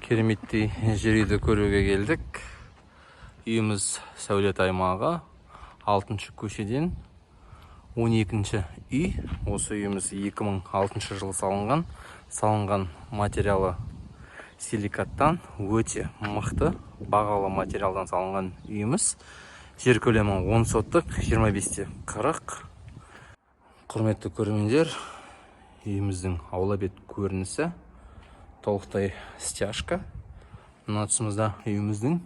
Кереметтей жер үйді көруге келдік. Үйіміз сәулет аймағы 6-шы көшеден 12-ші үй. Осы үйіміз 2006 жылы салынған. Салынған материалы силикаттан, өте мықты, бағалы материалдан салынған үйіміз. Жер көлемі 10 соттық, 25-те 40. Құрметті көрермендер, үйіміздің аула бет көрінісі толықтай стяжка. Мына тұсымызда үйіміздің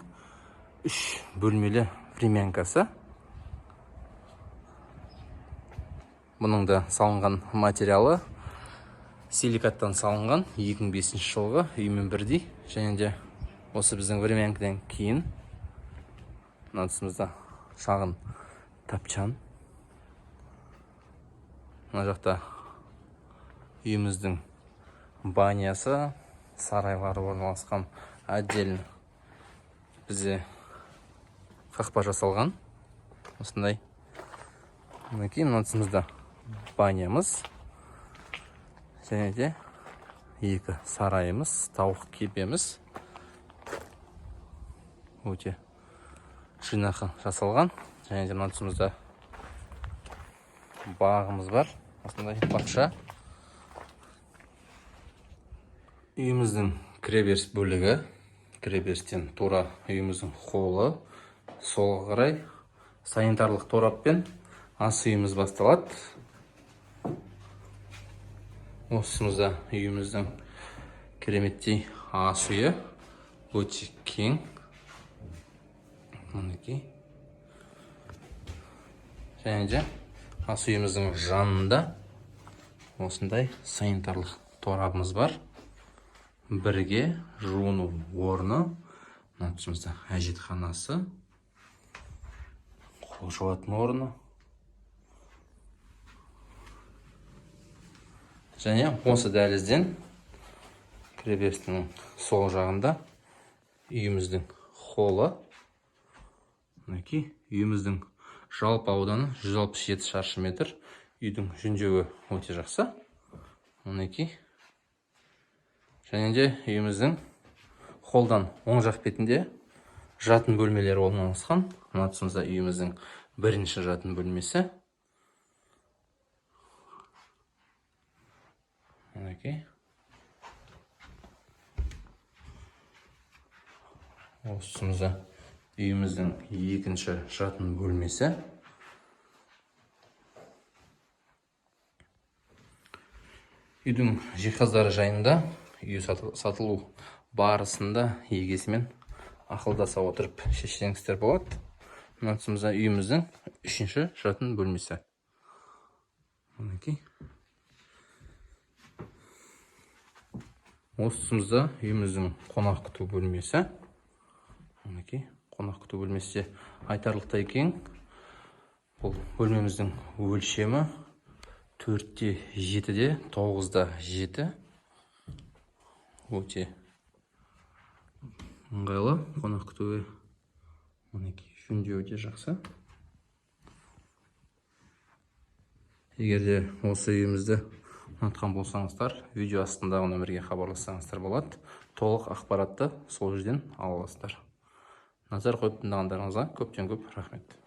3 бөлмелі времянкасы. Бұның да салынған материалы силикаттан салынған, 2005 жылғы, үймен бірдей. Және де осы біздің времянкадан кейін мына тұсымызда шағын тапчан. Мына жақта үйіміздің банясы, сарайлары орналасқан, отдельно бізде қақпа жасалған. Осындай. Мінекей, мына тұсымызда банямыз. Және де 2 сарайымыз, тауық кепеміз. Өте жинақы жасалған. Және де мына тұсымызда бағымыз бар. Осындай бақша. Үйіміздің кіреберіс бөлігі. Кіреберістен тура үйіміздің холлы. Солға қарай санитарлық тораппен ас үйіміз басталады. Осымызда үйіміздің кереметтей ас үйі. Өте кең. Мінекей. Және де ас үйіміздің жанында осындай санитарлық торабымыз бар. Бірге жуыну орны. Мына тұсымызда әжетханасы. Қол жуатын орны. Және осы дәлізден кіреберістің сол жағында үйіміздің холлы. Мінекей, үйіміздің жалпы ауданы 167 шаршы метр. Үйдің жөндеуі өте жақсы. Мінекей. Және де үйіміздің холлдан оң жақ бетінде жатын бөлмелері орналасқан. Мына тұсымызда үйіміздің бірінші жатын бөлмесі. Мінекей. Осы тұсымызда үйіміздің екінші жатын бөлмесі. Үйдің жиһаздары жайында үй сатылу барысында егесімен ақылдаса отырып шешсеңіздер болады. Мына тұсымызда үйіміздің 3-ші жатын бөлмесі. Мінекей. Осы тұсымызда үйіміздің қонақ күту бөлмесі. Мінекей. Қонақ күту бөлмесі айтарлықтай кең. Бұл бөлмеміздің өлшемі 4-те 7-де 9-да 7. Өте ыңғайлы, қонақ күтуге. Мінекей, жөндеуі өте жақсы. Егер де осы үйімізді ұнатқан болсаңыздар, видео астындағы нөмірге хабарлассаңыздар болады. Толық ақпаратты сол жерден ала аласыздар. Назар қойып тыңдағандарыңызға көптен көп рахмет.